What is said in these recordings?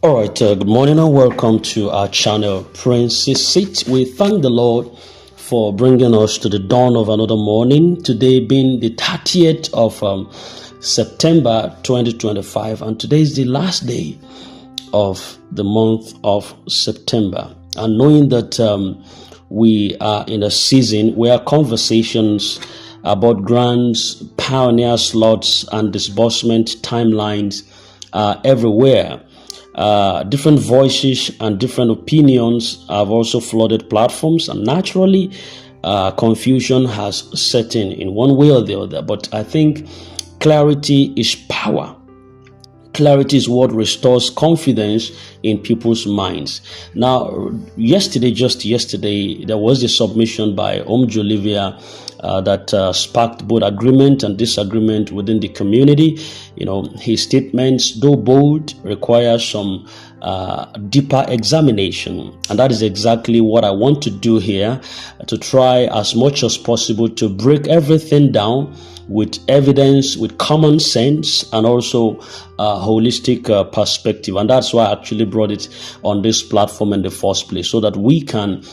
All right, good morning and welcome to our channel, Prince's Seat. We thank the Lord for bringing us to the dawn of another morning. Today being the 30th of September 2025, and today is the last day of the month of September. And knowing that we are in a season where conversations about grants, pioneer slots, and disbursement timelines are everywhere. Different voices and different opinions have also flooded platforms, and naturally, confusion has set in one way or the other. But I think clarity is power. Clarity is what restores confidence in people's minds. Now, just yesterday, there was a submission by Olivia that sparked both agreement and disagreement within the community. You know, his statements, though bold, require some deeper examination, and that is exactly what I want to do here, to try as much as possible to break everything down with evidence, with common sense, and also a holistic perspective. And that's why I actually brought it on this platform in the first place, so that we can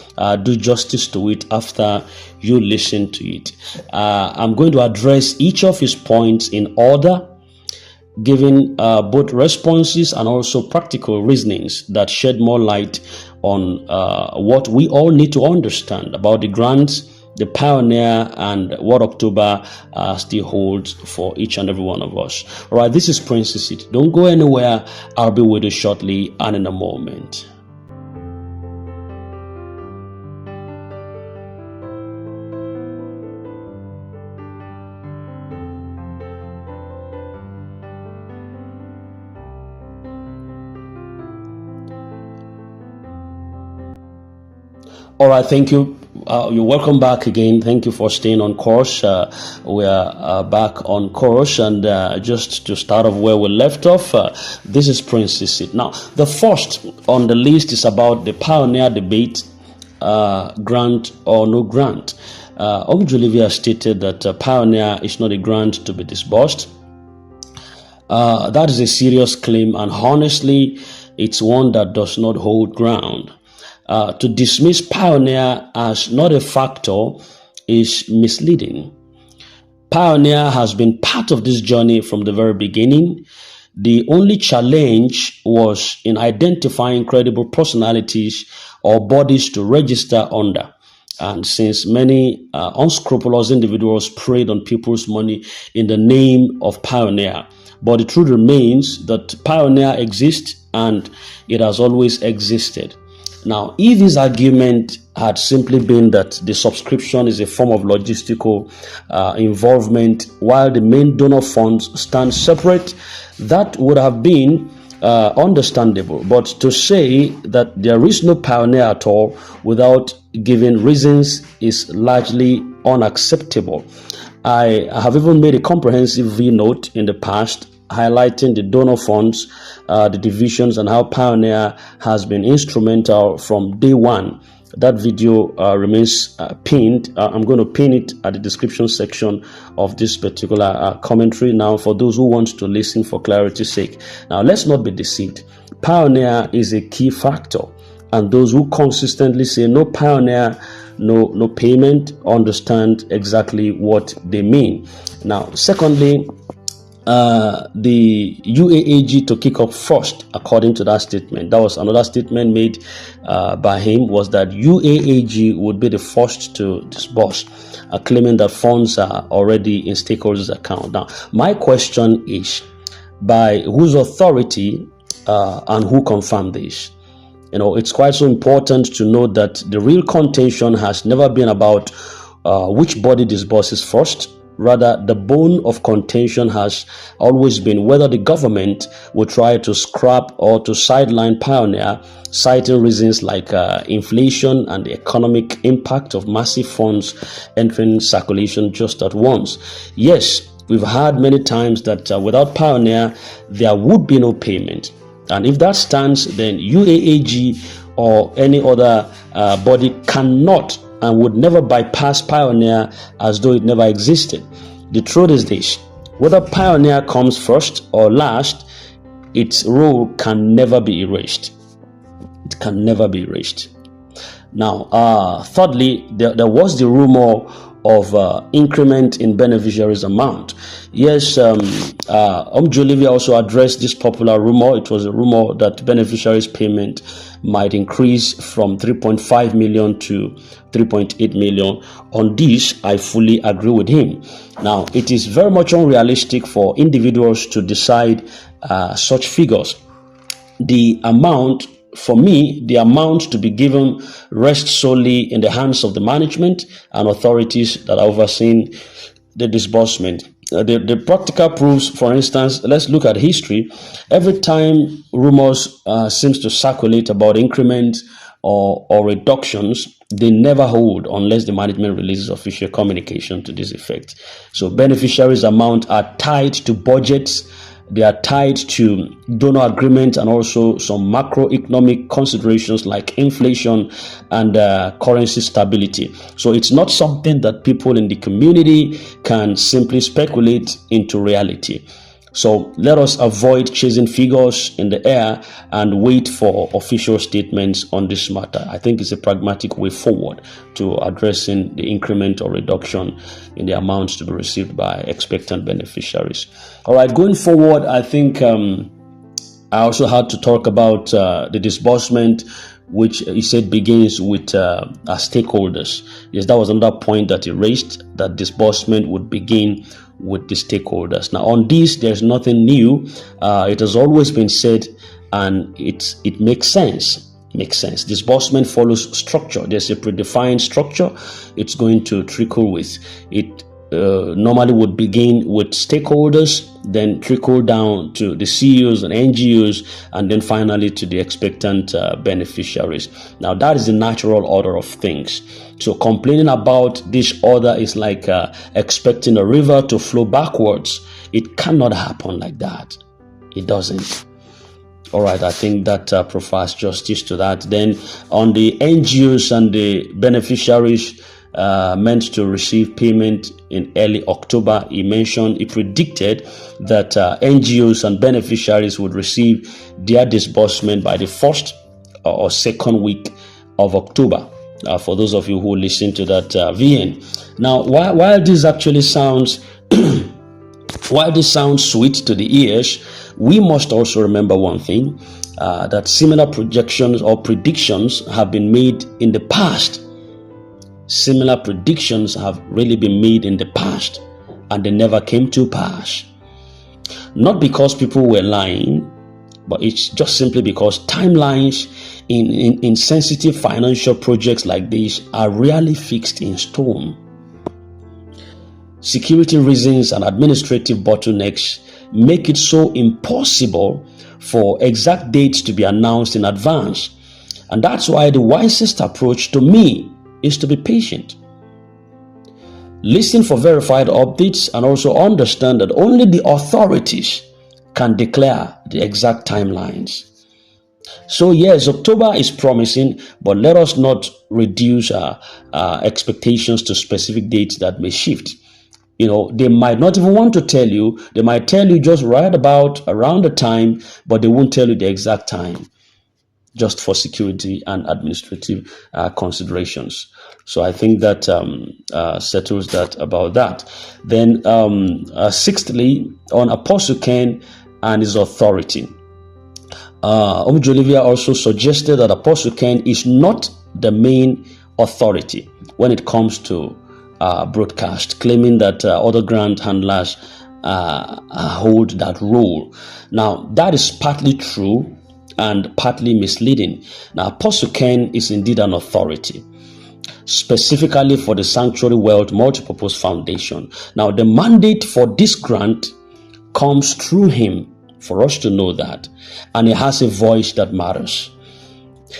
do justice to it after you listen to it. I'm going to address each of his points in order, giving both responses and also practical reasonings that shed more light on what we all need to understand about the grants, the pioneer, and what October still holds for each and every one of us. All right, this is Prince's Seat. Don't go anywhere. I'll be with you shortly and in a moment. All right, thank you. You're welcome back again. Thank you for staying on course. We are back on course, and just to start off where we left off, this is Prince's Seat. Now, the first on the list is about the pioneer debate, grant or no grant. Olivia stated that pioneer is not a grant to be disbursed. That is a serious claim, and honestly, it's one that does not hold ground. To dismiss pioneer as not a factor is misleading. Pioneer has been part of this journey from the very beginning. The only challenge was in identifying credible personalities or bodies to register under. And since many unscrupulous individuals preyed on people's money in the name of pioneer, but the truth remains that pioneer exists and it has always existed. Now, if his argument had simply been that the subscription is a form of logistical involvement while the main donor funds stand separate, that would have been understandable. But to say that there is no pioneer at all without giving reasons is largely unacceptable. I have even made a comprehensive V-note in the past highlighting the donor funds, the divisions, and how Pioneer has been instrumental from day one. That video remains pinned. I'm going to pin it at the description section of this particular commentary now for those who want to listen for clarity's sake. Now, let's not be deceived. Pioneer is a key factor, and those who consistently say no pioneer, no payment, understand exactly what they mean. Now, secondly, the UAAG to kick off first, according to that statement. That was another statement made by him, was that UAAG would be the first to disburse, claiming that funds are already in stakeholders' account. Now, my question is, by whose authority and who confirmed this? You know, it's quite so important to note that the real contention has never been about which body disburses first. Rather, the bone of contention has always been whether the government will try to scrap or to sideline Pioneer, citing reasons like inflation and the economic impact of massive funds entering circulation just at once. Yes, we've heard many times that without Pioneer, there would be no payment. And if that stands, then UAAG or any other body cannot and would never bypass Pioneer as though it never existed. The truth is this: whether Pioneer comes first or last, its role can never be erased. It can never be erased. Now, thirdly, there was the rumor of increment in beneficiaries' amount. Yes, Olivia also addressed this popular rumor. It was a rumor that beneficiaries' payment might increase from 3.5 million to 3.8 million. On this, I fully agree with him. Now, it is very much unrealistic for individuals to decide such figures. The amount, for me, the amount to be given rests solely in the hands of the management and authorities that are overseeing the disbursement. The practical proofs, for instance, let's look at history. Every time rumors seems to circulate about increments or reductions, they never hold unless the management releases official communication to this effect. So beneficiaries' amount are tied to budgets. They are tied to donor agreements and also some macroeconomic considerations like inflation and currency stability. So it's not something that people in the community can simply speculate into reality. So let us avoid chasing figures in the air and wait for official statements on this matter. I think it's a pragmatic way forward to addressing the increment or reduction in the amounts to be received by expectant beneficiaries. All right, going forward, I think I also had to talk about the disbursement, which he said begins with our stakeholders. Yes, that was another point that he raised, that disbursement would begin with the stakeholders. Now, on this, there's nothing new. It has always been said, and it makes sense. Disbursement follows structure. There's a predefined structure it's going to trickle with. It normally would begin with stakeholders, then trickle down to the CEOs and NGOs, and then finally to the expectant beneficiaries. Now, that is the natural order of things. So complaining about this order is like expecting a river to flow backwards. It cannot happen like that. It doesn't. All right, I think that provides justice to that. Then on the NGOs and the beneficiaries meant to receive payment in early October, he predicted that NGOs and beneficiaries would receive their disbursement by the first or second week of October. For those of you who listen to that VN. Now, while this actually sounds while this sounds sweet to the ears, we must also remember one thing, that similar projections or predictions have been made in the past. Similar predictions have really been made in the past, and they never came to pass. Not because people were lying, but it's just simply because timelines in sensitive financial projects like this are rarely fixed in stone. Security reasons and administrative bottlenecks make it so impossible for exact dates to be announced in advance. And that's why the wisest approach to me is to be patient. Listen for verified updates and also understand that only the authorities can declare the exact timelines. So yes, October is promising, but let us not reduce our expectations to specific dates that may shift. You know, they might not even want to tell you. They might tell you just right about around the time, but they won't tell you the exact time, just for security and administrative considerations. So I think that settles that about that. Then sixthly, on Apostle Ken and his authority. Olivia also suggested that Apostle Ken is not the main authority when it comes to broadcast, claiming that other grant handlers hold that role. Now, that is partly true and partly misleading. Now, Apostle Ken is indeed an authority, specifically for the Sanctuary Wealth Multipurpose Foundation. Now, the mandate for this grant comes through him, for us to know that, and he has a voice that matters.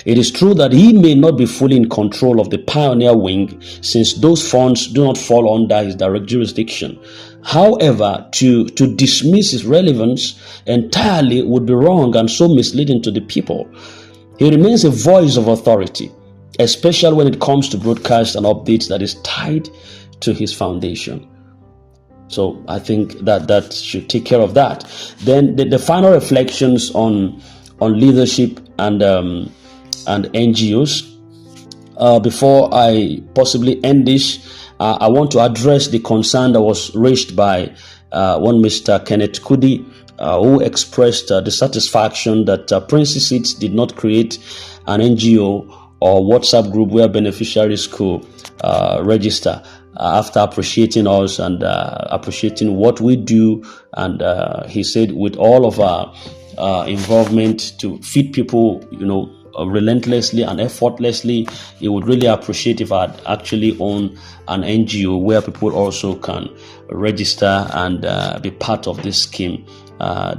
It is true that he may not be fully in control of the pioneer wing, since those funds do not fall under his direct jurisdiction. However, to dismiss his relevance entirely would be wrong and so misleading to the people. He remains a voice of authority, especially when it comes to broadcast and updates that is tied to his foundation. So I think that should take care of that. Then the final reflections on leadership and NGOs. Before I possibly end this, I want to address the concern that was raised by one Mr. Kenneth Kudi, who expressed dissatisfaction that Princess Seeds did not create an NGO or WhatsApp group where beneficiaries could register. After appreciating us and appreciating what we do, and he said, with all of our involvement to feed people, relentlessly and effortlessly, he would really appreciate if I'd actually own an NGO where people also can register and be part of this scheme,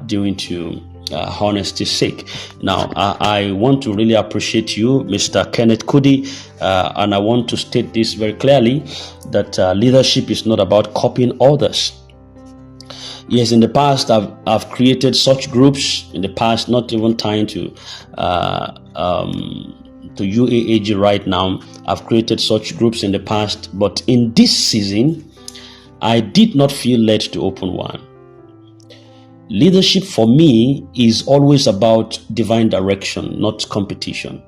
due to honesty's sake. Now, I want to really appreciate you, Mr. Kenneth Kudi, and I want to state this very clearly, that leadership is not about copying others. Yes, in the past, I've created such groups. In the past, not even tying to UAAG right now. I've created such groups in the past, but in this season, I did not feel led to open one. Leadership for me is always about divine direction, not competition.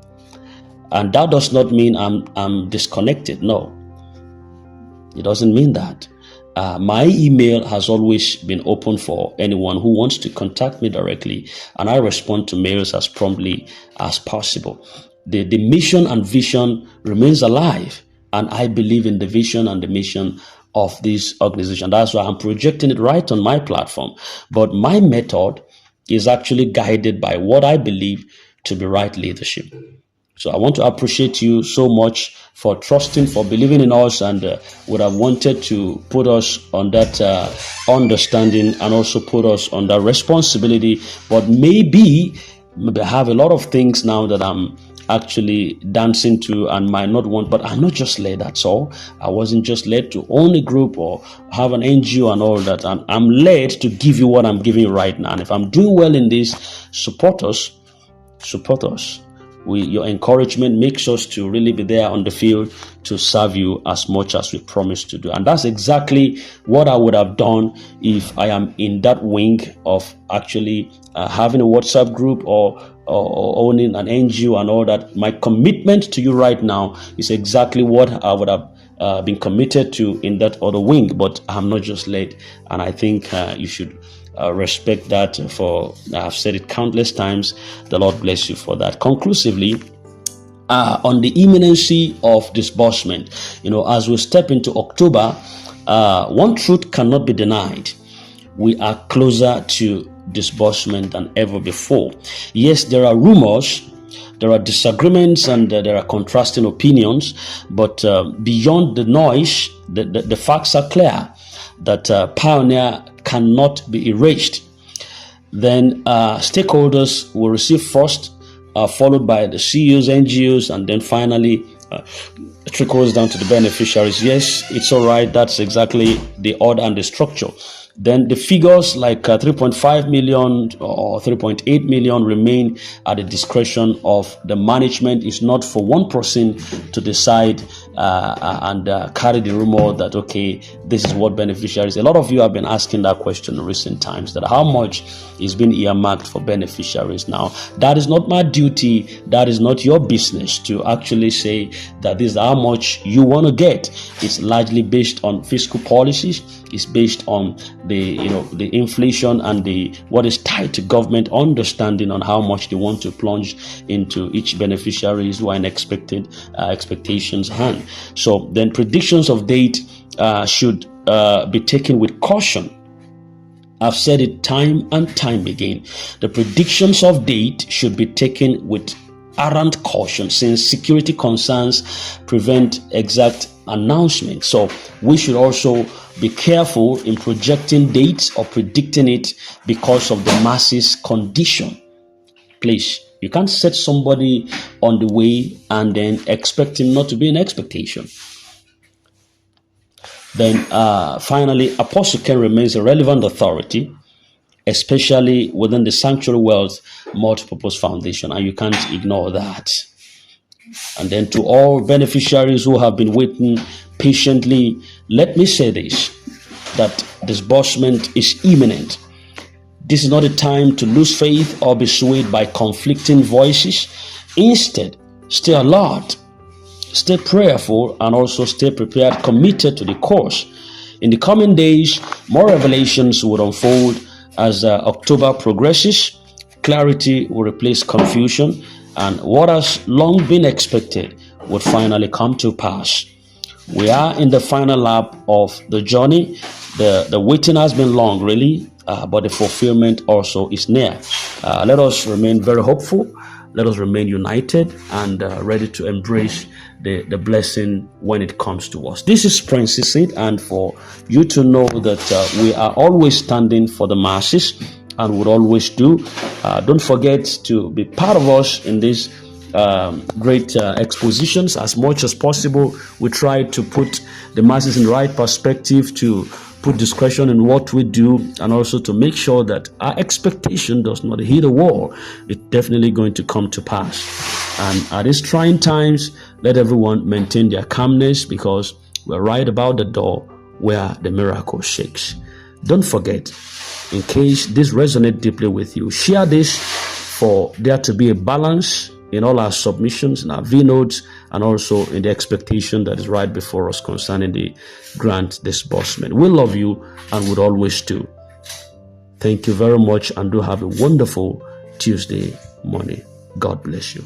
And that does not mean I'm disconnected. No, it doesn't mean that. My email has always been open for anyone who wants to contact me directly, and I respond to mails as promptly as possible. The mission and vision remains alive, and I believe in the vision and the mission of this organization. That's why I'm projecting it right on my platform. But my method is actually guided by what I believe to be right leadership. So I want to appreciate you so much for trusting, for believing in us, and would have wanted to put us on that understanding and also put us on that responsibility. But maybe I have a lot of things now that I'm actually dancing to and might not want, but I'm not just led, that's all. I wasn't just led to own a group or have an NGO and all that. I'm led to give you what I'm giving you right now. And if I'm doing well in this, support us. Your encouragement makes us to really be there on the field to serve you as much as we promised to do. And that's exactly what I would have done if I am in that wing of actually having a WhatsApp group or owning an NGO and all that. My commitment to you right now is exactly what I would have been committed to in that other wing, but I'm not just led. And I think you should respect that. For I've said it countless times. The Lord bless you for that. Conclusively, on the imminency of disbursement, as we step into October, one truth cannot be denied: we are closer to disbursement than ever before. Yes, there are rumors, there are disagreements, and there are contrasting opinions, but beyond the noise, the facts are clear that Pioneer cannot be erased. Then stakeholders will receive first, followed by the CEOs, NGOs, and then finally trickles down to the beneficiaries. Yes, it's all right. That's exactly the order and the structure. Then the figures like 3.5 million or 3.8 million remain at the discretion of the management. It's not for one person to decide and carry the rumor that, okay, this is what beneficiaries. A lot of you have been asking that question in recent times, that how much is being earmarked for beneficiaries. Now, that is not my duty. That is not your business to actually say that this is how much you want to get. It's largely based on fiscal policies. It's based on the inflation and the what is tied to government understanding on how much they want to plunge into each beneficiaries who are in expectations hand. So then predictions of date should be taken with caution. I've said it time and time again. The predictions of date should be taken with errant caution, since security concerns prevent exact announcement. So we should also be careful in projecting dates or predicting it because of the masses condition. Please, you can't set somebody on the way and then expect him not to be in expectation. Then finally, Apostle Ken remains a relevant authority, especially within the Sanctuary Wealth Multipurpose Foundation, and you can't ignore that. And then to all beneficiaries who have been waiting patiently, let me say this, that disbursement is imminent. This is not a time to lose faith or be swayed by conflicting voices. Instead, stay alert, stay prayerful, and also stay prepared, committed to the course. In the coming days, more revelations will unfold as October progresses. Clarity will replace confusion, and what has long been expected would finally come to pass. We are in the final lap of the journey. The waiting has been long, really, but the fulfillment also is near. Let us remain very hopeful. Let us remain united and ready to embrace the blessing when it comes to us. This is Prince Seed, and for you to know that we are always standing for the masses and would always do. Don't forget to be part of us in these great expositions as much as possible. We try to put the masses in the right perspective, to put discretion in what we do, and also to make sure that our expectation does not hit a wall. It's definitely going to come to pass. And at these trying times, let everyone maintain their calmness, because we're right about the door where the miracle shakes. Don't forget, in case this resonates deeply with you, share this for there to be a balance in all our submissions, in our V-notes, and also in the expectation that is right before us concerning the grant disbursement. We love you and would always do. Thank you very much, and do have a wonderful Tuesday morning. God bless you.